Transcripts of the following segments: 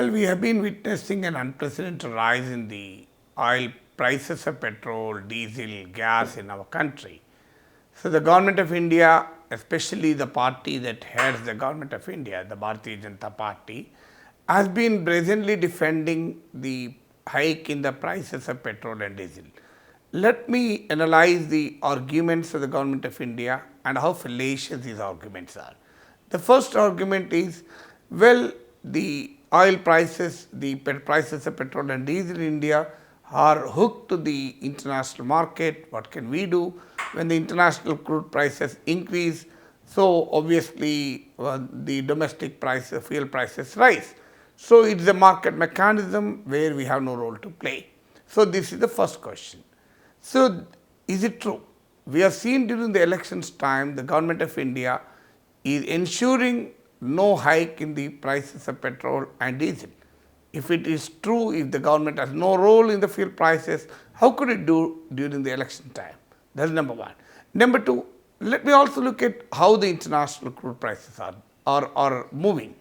Well, we have been witnessing an unprecedented rise in the oil prices of petrol, diesel, gas in our country. So, the government of India, especially the party that heads the government of India, the Bharatiya Janata Party, has been brazenly defending the hike in the prices of petrol and diesel. Let me analyze the arguments of the government of India and how fallacious these arguments are. The first argument is, well, the oil prices, the prices of petrol and diesel in India are hooked to the international market. What can we do when the international crude prices increase? So, obviously, the domestic price, fuel prices rise. So, it is a market mechanism where we have no role to play. So, this is the first question. So, is it true? We have seen during the elections time, the government of India is ensuring no hike in the prices of petrol and diesel. If it is true, if the government has no role in the fuel prices, how could it do during the election time? That is number one. Number two, let me also look at how the international crude prices are moving.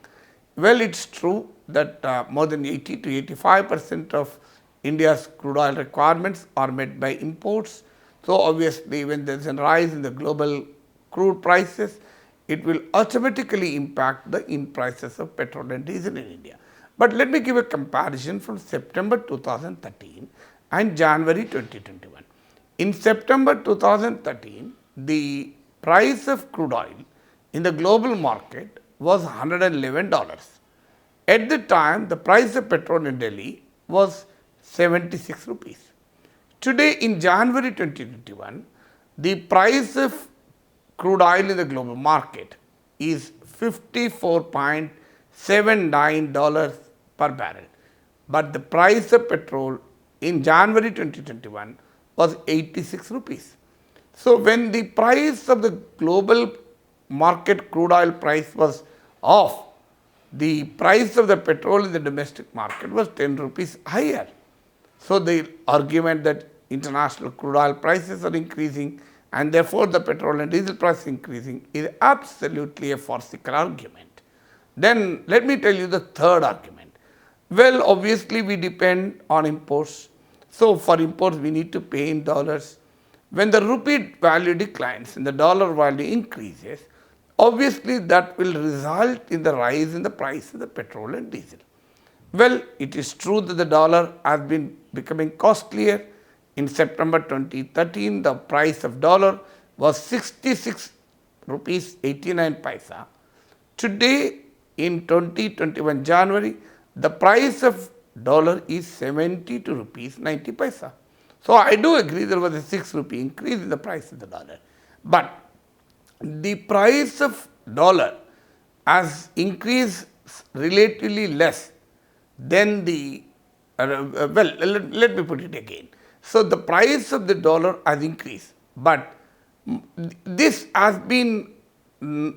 Well, it is true that more than 80 to 85% of India's crude oil requirements are met by imports. So, obviously, when there is a rise in the global crude prices, it will automatically impact the in prices of petrol and diesel in India. But let me give a comparison from September 2013 and January 2021. In September 2013, the price of crude oil in the global market was $111. At the time, the price of petrol in Delhi was 76 rupees. Today, in January 2021, the price of crude oil in the global market is $54.79 per barrel. But the price of petrol in January 2021 was 86 rupees. So, when the price of the global market crude oil price was off, the price of the petrol in the domestic market was 10 rupees higher. So, the argument that international crude oil prices are increasing and therefore the petrol and diesel price increasing is absolutely a farcical argument. Then let me tell you the third argument. Well, obviously we depend on imports. So, for imports we need to pay in dollars. When the rupee value declines and the dollar value increases, obviously that will result in the rise in the price of the petrol and diesel. Well, it is true that the dollar has been becoming costlier. In September 2013, the price of dollar was 66 rupees 89 paisa. Today, in 2021 January, the price of dollar is 72 rupees 90 paisa. So, I do agree there was a 6 rupee increase in the price of the dollar. But the price of dollar has increased relatively less than the, let me put it again. So, the price of the dollar has increased, but this has been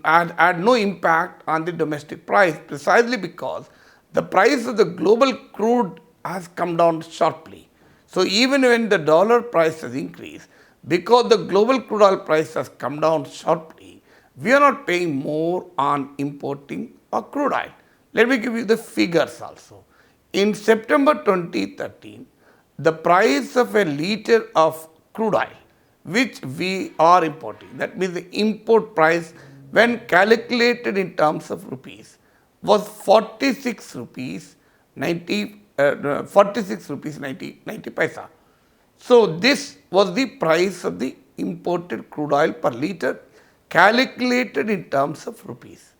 had no impact on the domestic price precisely because the price of the global crude has come down sharply. So, even when the dollar price has increased, because the global crude oil price has come down sharply, we are not paying more on importing a crude oil. Let me give you the figures also. In September 2013, the price of a liter of crude oil which we are importing, that means the import price when calculated in terms of rupees was 46 rupees 90 paisa. So, this was the price of the imported crude oil per liter calculated in terms of rupees.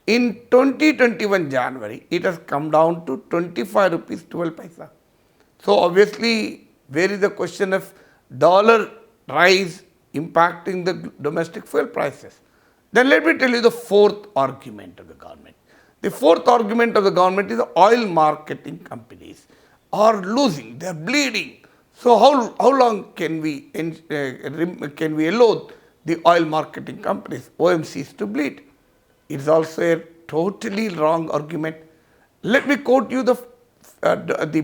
In 2021 January, it has come down to 25 rupees 12 paisa. So, obviously, where is the question of dollar rise impacting the domestic fuel prices? Then let me tell you the fourth argument of the government. The fourth argument of the government is the oil marketing companies are losing, they are bleeding. So, how long can we allow the oil marketing companies, OMCs, to bleed? It is also a totally wrong argument. Let me quote you the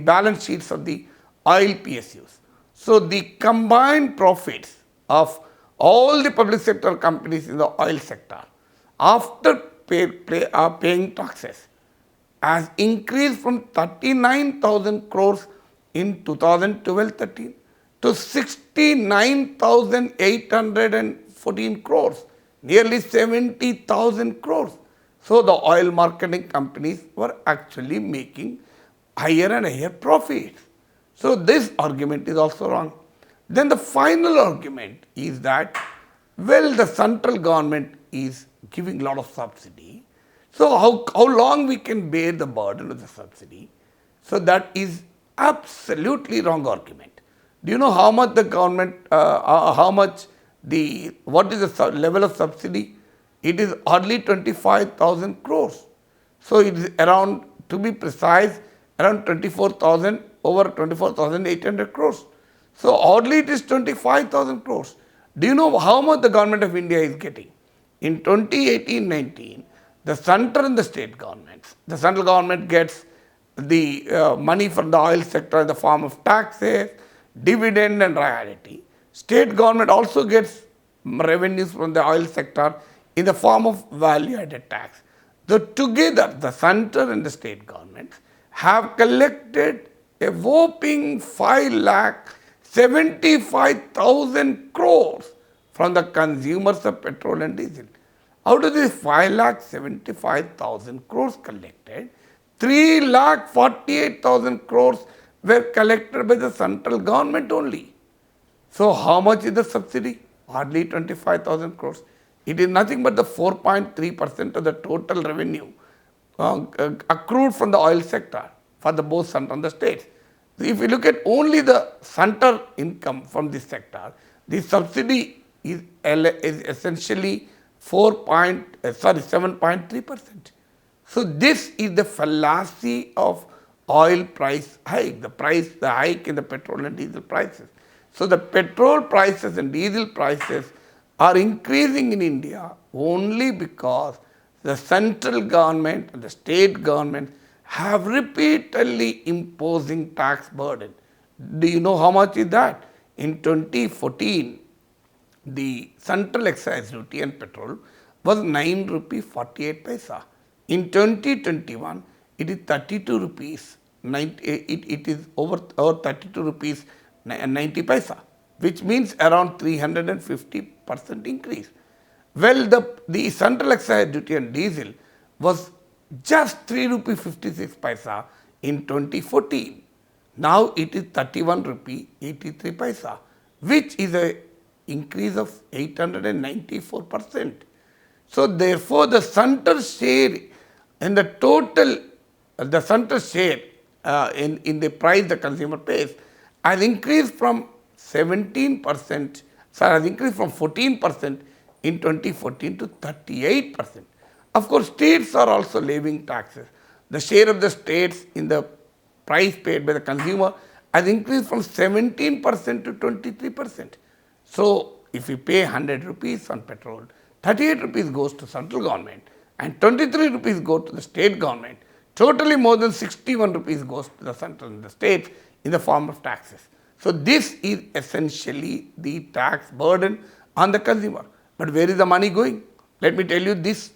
balance sheets of the oil PSUs. So, the combined profits of all the public sector companies in the oil sector after paying taxes has increased from 39,000 crores in 2012-13 to 69,814 crores, nearly 70,000 crores. So the oil marketing companies were actually making higher and higher profits. So this argument is also wrong. Then the final argument is that, well, the central government is giving a lot of subsidy. So how long we can bear the burden of the subsidy? So that is absolutely wrong argument. Do you know how much the government, what is the level of subsidy? It is hardly 25,000 crores. So it is around, to be precise, around 24,000, over 24,800 crores. So hardly it is 25,000 crores. Do you know how much the government of India is getting? In 2018-19, the central and the state governments, the central government gets the money from the oil sector in the form of taxes, dividend and royalty. State government also gets revenues from the oil sector in the form of value-added tax. So together, the central and the state governments have collected a whopping 5,75,000 crores from the consumers of petrol and diesel. Out of this 5,75,000 crores collected, 3,48,000 crores were collected by the central government only. So how much is the subsidy? Hardly 25,000 crores. It is nothing but the 4.3% of the total revenue accrued from the oil sector for the both central and the states. So if you look at only the center income from this sector, the subsidy is essentially 7.3%. So this is the fallacy of oil price hike, the hike in the petrol and diesel prices. So the petrol prices and diesel prices are increasing in India only because the central government and the state government have repeatedly imposing tax burden. Do you know how much is that? In 2014, the central excise duty on petrol was 9 rupees 48 paisa. In 2021, it is 32 rupees. It is over 32 rupees 90 paisa, which means around 350% increase. Well, the central excise duty on diesel was just 3 rupees 56 paisa in 2014. Now it is 31 rupee 83 paisa, which is a increase of 894%. So therefore, the center share in the total, the center share in the price the consumer pays has increased from 14% in 2014 to 38%. Of course, states are also levying taxes. The share of the states in the price paid by the consumer has increased from 17% to 23%. So if you pay 100 rupees on petrol, 38 rupees goes to central government and 23 rupees go to the state government. Totally more than 61 rupees goes to the central and the states in the form of taxes. So this is essentially the tax burden on the consumer. But where is the money going? Let me tell you this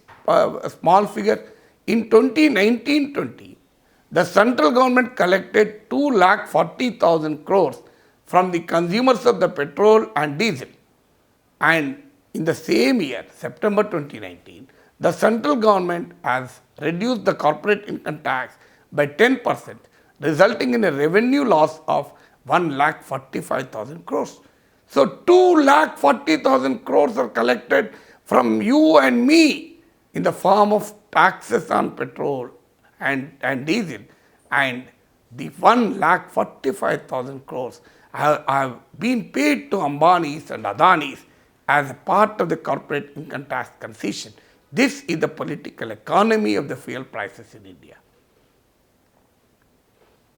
small figure. In 2019-20, the central government collected 2,40,000 crores from the consumers of the petrol and diesel. And in the same year, September 2019, the central government has reduced the corporate income tax by 10%, resulting in a revenue loss of 1,45,000 crores. So 2,40,000 crores are collected from you and me in the form of taxes on petrol and diesel, and the 1,45,000 crores have been paid to Ambanis and Adanis as a part of the corporate income tax concession. This is the political economy of the fuel prices in India.